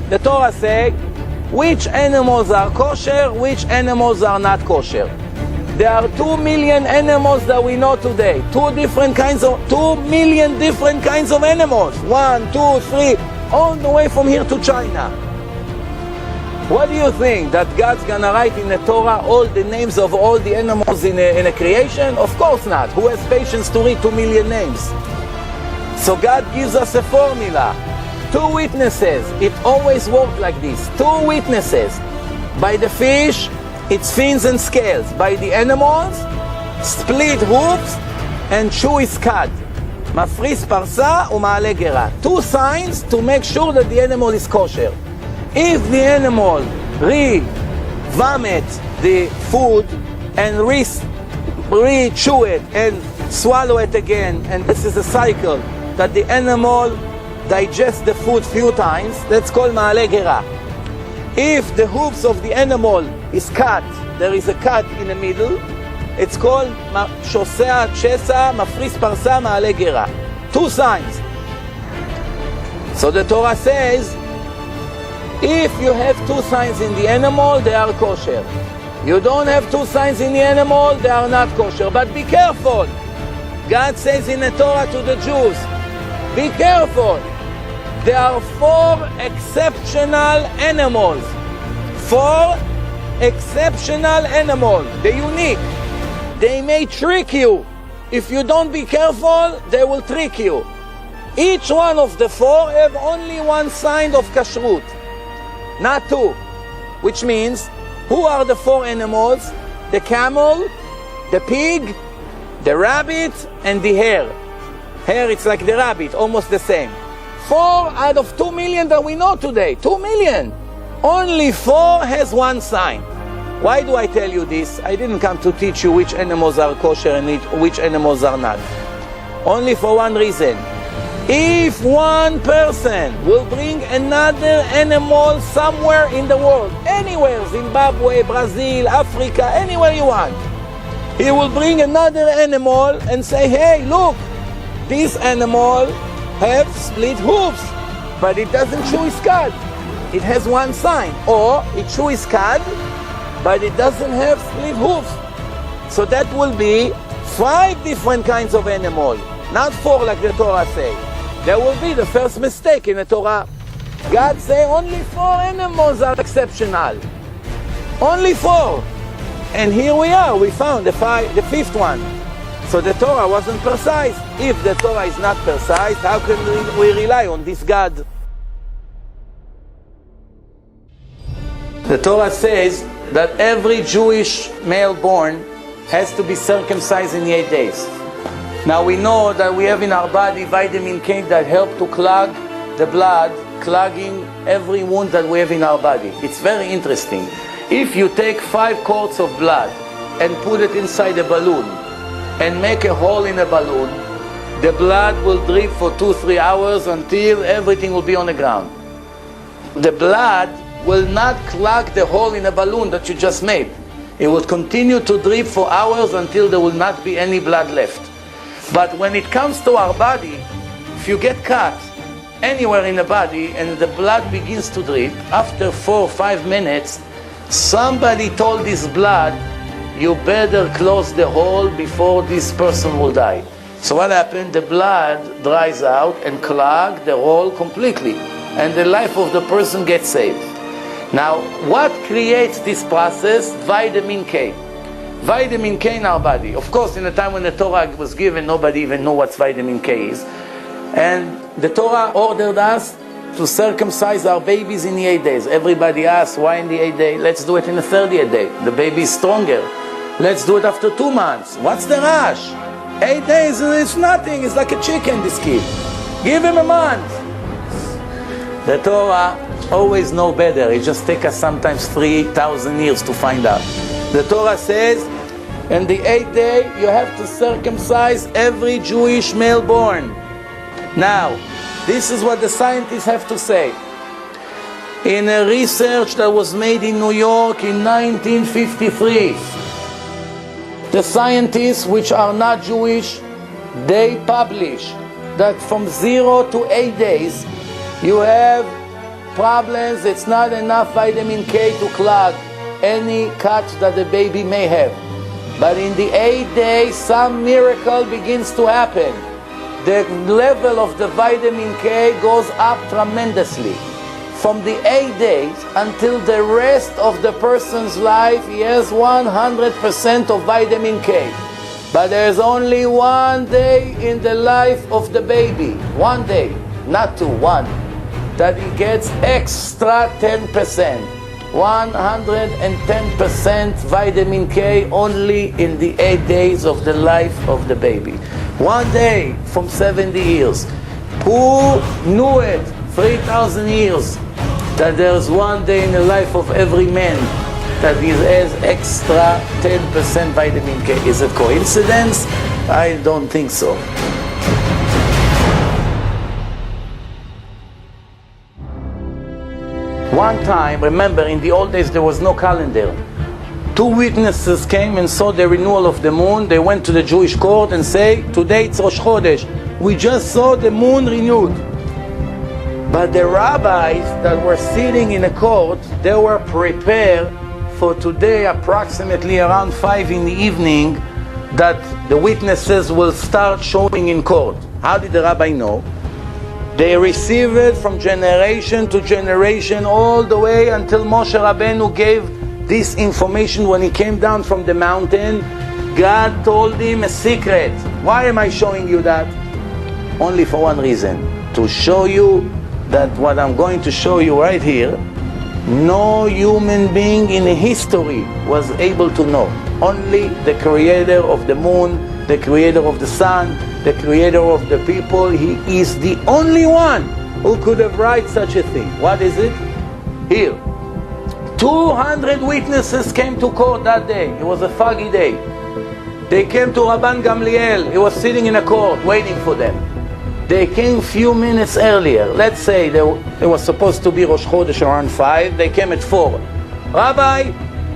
The Torah says which animals are kosher, which animals are not kosher. There are 2 million animals that we know today. 2 million different kinds of animals. 1, 2, 3, all the way from here to China. What do you think? That God's gonna write in the Torah all the names of all the animals in a creation? Of course not. Who has patience to read 2 million names? So God gives us a formula. 2 witnesses. It always works like this. 2 witnesses. By the fish, it's fins and scales. By the animals, split hoofs and chewy scud. מפריס פרסה ומעלה גרה. 2 signs to make sure that the animal is kosher. If the animal vomit the food and re-chew it and swallow it again, and this is a cycle that the animal digests the food few times, that's called מעלה גרה. If the hoofs of the animal is cut, there is a cut in the middle, it's called שוסע שסע, מפריס פרסה, מעלה גרה. 2 signs. So the Torah says, if you have 2 signs in the animal, they are kosher. You don't have 2 signs in the animal, they are not kosher. But be careful. God says in the Torah to the Jews, be careful. There are 4 exceptional animals. 4 exceptional animals. They're unique. They may trick you. If you don't be careful, they will trick you. Each one of the 4 have only 1 sign of kashrut, not 2. Which means, who are the 4 animals? The camel, the pig, the rabbit, and the hare. Hare, it's like the rabbit, almost the same. 4 out of 2 million that we know today. 2 million. Only 4 has 1 sign. Why do I tell you this? I didn't come to teach you which animals are kosher and which animals are not. Only for one reason. If one person will bring another animal somewhere in the world, anywhere, Zimbabwe, Brazil, Africa, anywhere you want, he will bring another animal and say, hey, look, this animal have split hooves, but it doesn't chew his cud. It has 1 sign. Or it chews his cud, but it doesn't have split hooves. So that will be 5 different kinds of animal, not 4 like the Torah says. There will be the first mistake in the Torah. God say only 4 animals are exceptional. Only 4. And here we are, we found the 5th one. So the Torah wasn't precise. If the Torah is not precise, how can we rely on this God? The Torah says that every Jewish male born has to be circumcised in 8 days. Now we know that we have in our body vitamin K that help to clog the blood, clogging every wound that we have in our body. It's very interesting. If you take 5 quarts of blood and put it inside a balloon and make a hole in a balloon, the blood will drip for 2-3 hours until everything will be on the ground. The blood will not clog the hole in a balloon that you just made. It will continue to drip for hours until there will not be any blood left. But when it comes to our body, if you get cut anywhere in the body and the blood begins to drip, after 4 or 5 minutes, somebody told this blood, you better close the hole before this person will die. So what happened? The blood dries out and clogs the hole completely, and the life of the person gets saved. Now, what creates this process? Vitamin K. Vitamin K in our body. Of course, in the time when the Torah was given, nobody even knew what vitamin K is. And the Torah ordered us to circumcise our babies in the 8 days. Everybody asks, why in the 8th day? Let's do it in the 30th day. The baby is stronger. Let's do it after 2 months. What's the rush? 8 days, it's nothing. It's like a chicken, this kid. Give him a month. The Torah always know better. It just takes us sometimes 3,000 years to find out. The Torah says, in the 8th day, you have to circumcise every Jewish male born. Now, this is what the scientists have to say. In a research that was made in New York in 1953, the scientists, which are not Jewish, they publish that from 0 to 8 days, you have problems. It's not enough vitamin K to clog any cut that the baby may have. But in the 8th day, some miracle begins to happen. The level of the vitamin K goes up tremendously. From the 8 days until the rest of the person's life, he has 100% of vitamin K. But there's only 1 day in the life of the baby, 1 day, not 2, 1, that he gets extra 10%, 110% vitamin K only in the 8 days of the life of the baby. 1 day from 70 years. Who knew it 3,000 years that there's 1 day in the life of every man that he has extra 10% vitamin K? Is it coincidence? I don't think so. One time, remember, in the old days there was no calendar. 2 witnesses came and saw the renewal of the moon. They went to the Jewish court and say, today it's Rosh Chodesh. We just saw the moon renewed. But the rabbis that were sitting in the court, they were prepared for today approximately around 5 in the evening that the witnesses will start showing in court. How did the rabbi know? They received it from generation to generation all the way until Moshe Rabbeinu gave this information when he came down from the mountain. God told him a secret. Why am I showing you that? Only for one reason, to show you that what I'm going to show you right here, no human being in history was able to know. Only the creator of the moon, the creator of the sun, the creator of the people. He is the only one who could have written such a thing. What is it? Here. 200 witnesses came to court that day. It was a foggy day. They came to Rabban Gamliel. He was sitting in a court waiting for them. They came few minutes earlier. Let's say it was supposed to be Rosh Chodesh around 5. They came at 4. Rabbi,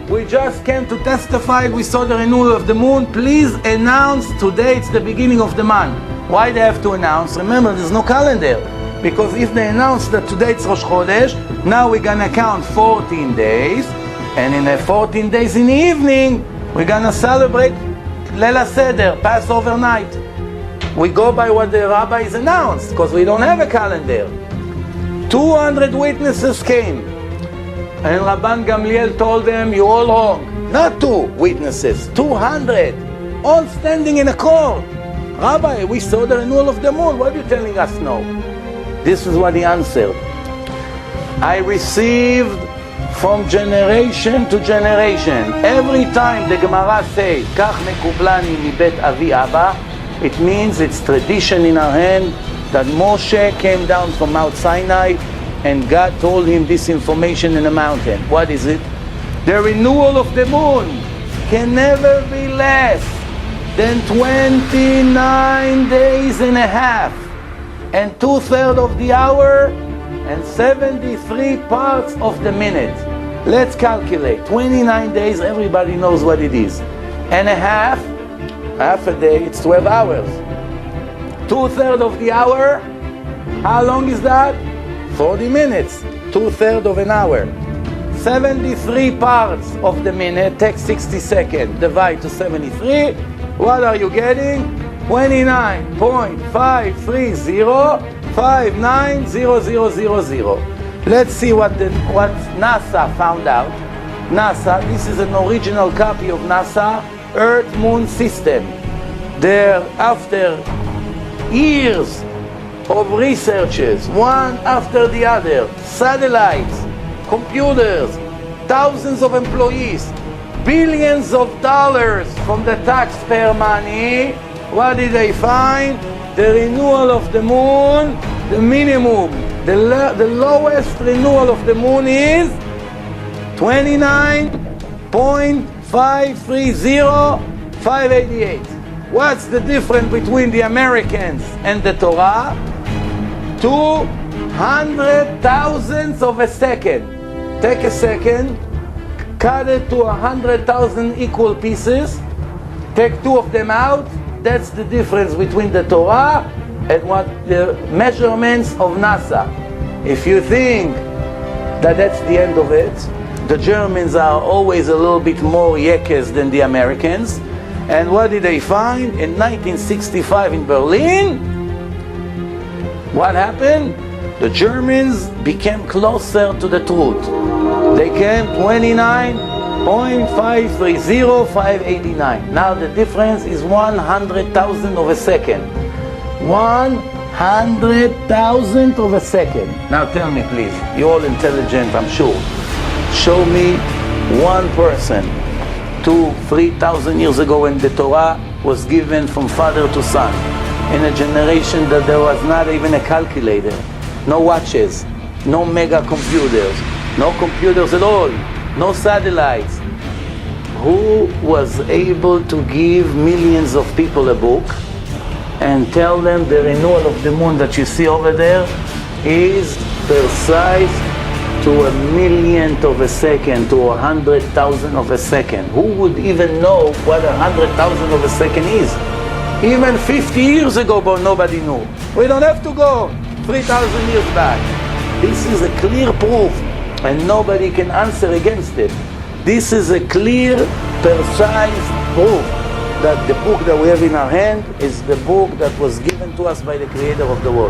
we just came to testify. We saw the renewal of the moon. Please announce today it's the beginning of the month. Why they have to announce? Remember, there's no calendar. Because if they announce that today it's Rosh Chodesh, now we're going to count 14 days. And in the 14 days in the evening, we're going to celebrate Leila Seder, Passover night. We go by what the rabbis announced, because we don't have a calendar. 200 witnesses came. And Rabban Gamliel told them, you're all wrong. Not 2 witnesses, 200. All standing in a court. Rabbi, we saw the renewal of the moon. What are you telling us now? This is what he answered. I received from generation to generation. Every time the Gemara says, Kach mekublani mibet avi abba, it means it's tradition in our hand that Moshe came down from Mount Sinai and God told him this information in the mountain. What is it? The renewal of the moon can never be less than 29 days and a half and 2/3 of the hour and 73 parts of the minute. Let's calculate. 29 days, everybody knows what it is. And a half a day, it's 12 hours. 2/3 of the hour, how long is that? 40 minutes. 2/3 of an hour. 73 parts of the minute, take 60 seconds, divide to 73. What are you getting? 29.530590000. Let's see what NASA found out. NASA, this is an original copy of NASA Earth-Moon system. There, after years of researches, one after the other, satellites, computers, thousands of employees, billions of dollars from the taxpayer money, what did they find? The renewal of the moon, the minimum, the lowest renewal of the moon is 29.530588. What's the difference between the Americans and the Torah? 200 thousandths of a second. Take a second, cut it to 100,000 equal pieces, take 2 of them out. That's the difference between the Torah and what the measurements of NASA. If you think that's the end of it. The Germans are always a little bit more yekkes than the Americans. And what did they find? In 1965 in Berlin, what happened? The Germans became closer to the truth. They came 29.530589. Now the difference is 100,000 of a second. 100,000 of a second. Now tell me please, you're all intelligent, I'm sure. Show me one person 2,000-3,000 years ago when the Torah was given from father to son, in a generation that there was not even a calculator, no watches, no mega computers, no computers at all, no satellites. Who was able to give millions of people a book and tell them the renewal of the moon that you see over there is precise to a millionth of a second, to 100,000 of a second? Who would even know what 100,000 of a second is? Even 50 years ago, but nobody knew. We don't have to go 3,000 years back. This is a clear proof, and nobody can answer against it. This is a clear, precise proof that the book that we have in our hand is the book that was given to us by the Creator of the world.